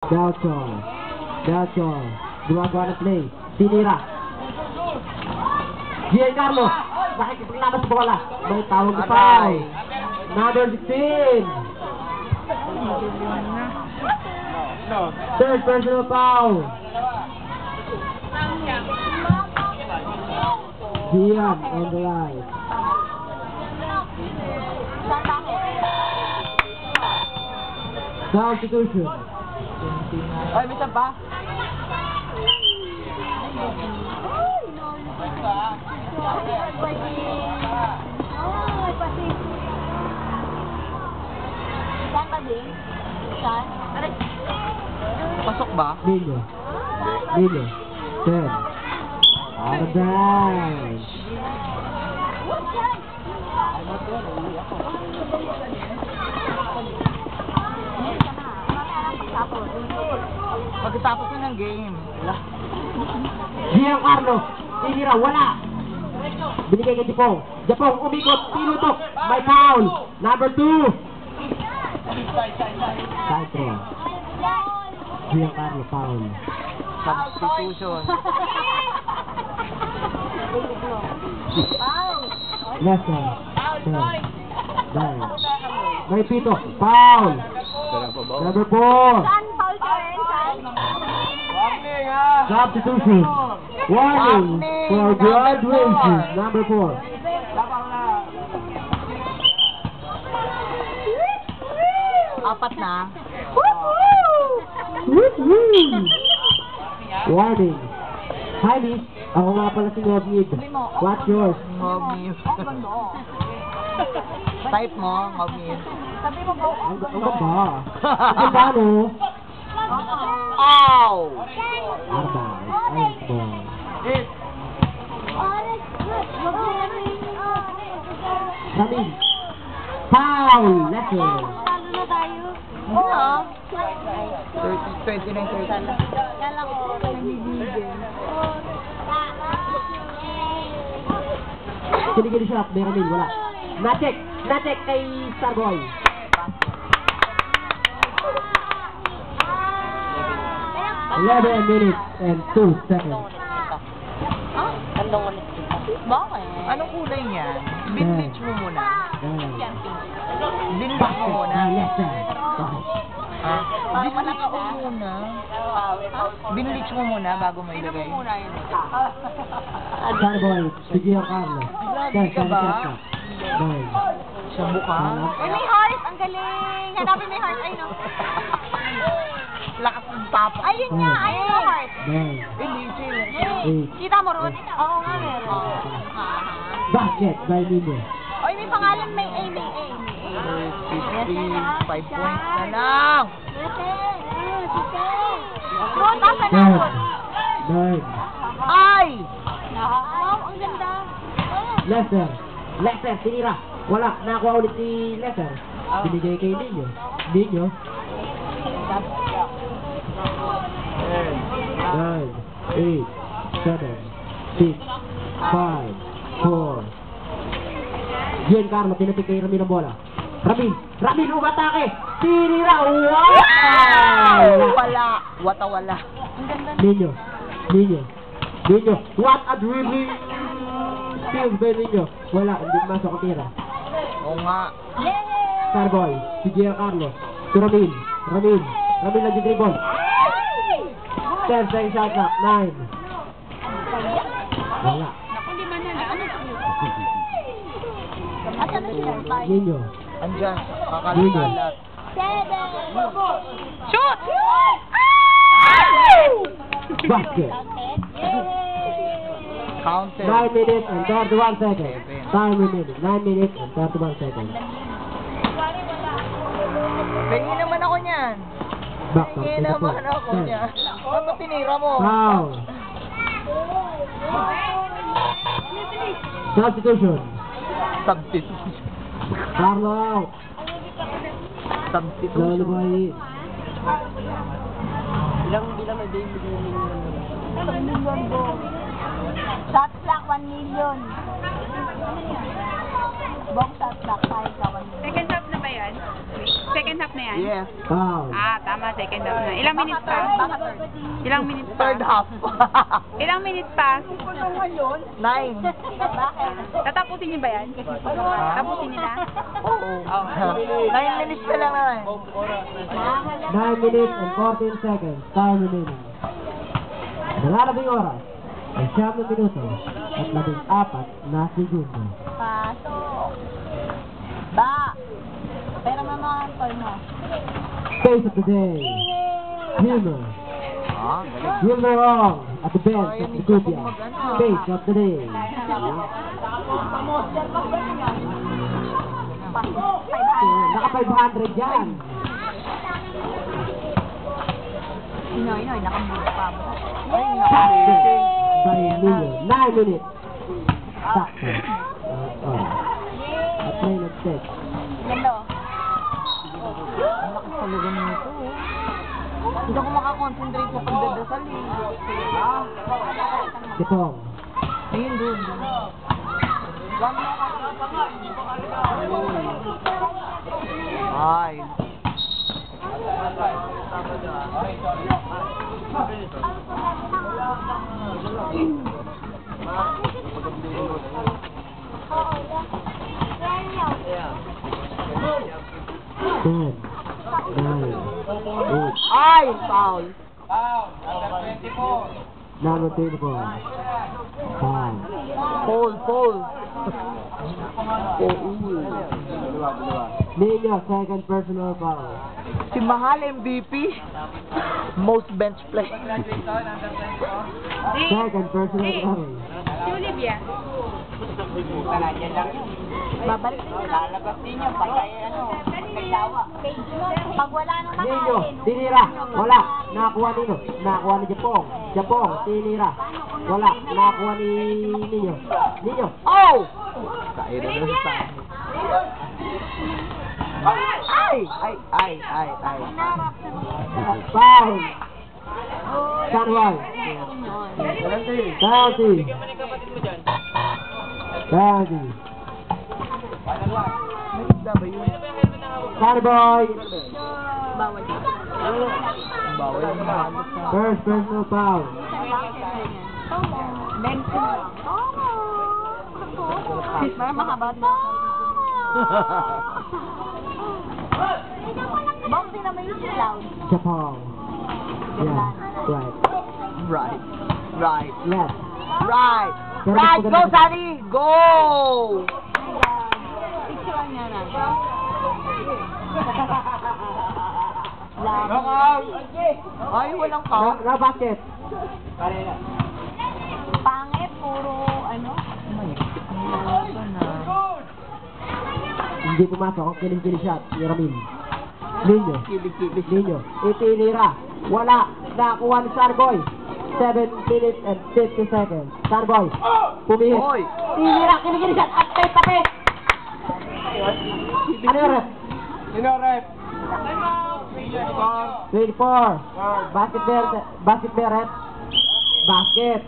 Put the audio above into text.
Delchor. Gumagawa ng play. Tinira. Giancarlo. Nakikipaglaban sa bola. May tawag na foul. Number 16. Third personal foul. Gian on the line. Substitution. Ay, may ba? Pasok ba? Nino. 10. Out of bounds. Pagkatapos na ng game. Giancarlo. Tinira. Wala. Binigay kay Japong. Japong umikot. Tinutok. May foul. Number 2. Side throw. Giancarlo foul. Substitution. Lester. May pito. Foul. Number 4. Substitution. Warning for graduation. Number 4. Apat na. Warning. Hi, Miss. Ako nga pala si Ngobnid. What's yours? Ngobnid. Type mo, Ngobnid. Ang ba? Ang ba, no? Ow! Arba. Ayun po. Samin. Foul. Lester. 29-30. Sinigil siya. Meron wala. Nacheck kay Starboy. 11 minutes and 2 seconds. Bakit? Anong kulay niyan? Binlitch mo muna. Binlitch mo muna. Binlitch mo muna. Binlitch mo muna bago mo ilagay. Starboy, si Giancarlo. Grabe ka ba? Sa mukha? May heart! Ang galing! Hanapin may heart. Ay, no. Lakas ng tapos. Ayun nga! Ayun yung heart. Kita mo ron? Oo nga, meron. Basket by Nino. Oy, may pangalan, may A, may A. 5 points na lang. Ron, basta na ron. 9. Ay! Wow, ang ganda. Lester, tinira. Wala, nakakuha ulit si Lester. Binigay kay Nino. 9, 8, 7, 6, 5, 4. Giancarlo, tinapik kay Ramil ang bola. Ramil, umatake! Tinira! Wow! Wala. Nino. What a dribbling skills by Nino. Wala, hindi masok ang tira. Oo nga. Starboy, si Giancarlo. Si Ramil nag-dribble. 10 seconds shot clock. 9. Wala. Asan na siya? Nino. Andyan. Kakalalat. 7. Shoot! Basket. Counted. 9 minutes and 31 seconds. Time remaining. 9 minutes and 31 seconds. Pengi naman ako niyan. Back to Pengi the naman point. ako niyan. Ano tinira mo? Foul. Substitution. Carlo out. Lolo boy. Ilang na David Million? 1 million po. Shot clock, 1 million. Box shot clock, 5 ka 1 million. Second half na ba yan? Second half na yan? Yes. Foul. Tama, second half na. Ilang minutes pa? Ilang minutes pa? Third half. Ilang minutes pa? 9. Tatapusin niyo ba yan? Tapusin niyo na? Oo. 9 minutes pa lang naman. 9 minutes and 14 seconds. Time remaining. Nalalabing oras ay 7 minuto at 14 na segundo. Pasok. Ba. Pero mamahantoy mo. Face of the day. Humor. Galing. Humor wrong at the bench of the Gupia. Face of the day. Naka 500 yan. Inoy, nakamove pa mo. Sakto. By Nino. 9 minutes. Sakto. At may nag-set. Ganda. Ang lakas talaga nito. Hindi ako makakonsentrate sa pagdadasal eh. Kitong. Ayun, doon. Ay. Ten. 9. 8. Ay! Foul. Number 24. 5. Foul. Nino, second personal foul. Si Mahal MVP. Most bench play. Second personal foul. Si Olivia. Babalik din nila. Lalabas din yun. Pag nagsawa. Pag wala nang Nino, makain. tinira. Wala. Nakakuha Nino. Nakakuha ni Japong. Japong, tinira. Wala. Nakakuha ni Nino. Nino. Oh! Olivia! Ay. Foul. Sanwal. Penalty. Penalty. Sunny boy. Bawal dito. Bawal yung First personal foul. Benson. Para makabat na. Boxing naman yung loud. Japong. Yeah. Right. Right. Left. Right, go Sunny! Go! Picture niya na. Ay, walang count. No basket. Pangit, puro ano. Hindi pumasok ang kiling-kiling shot ni Ramin. Nino. Kilig-kilig. Nino. Itinira. Wala. Nakuha ni Starboy. 7 minutes and 50 seconds. Starboy. Pumihit. Hoy! Tinira. Kiling-kiling shot. At kay tape. Ano yung rep? 24. Basket bear rep. Basket.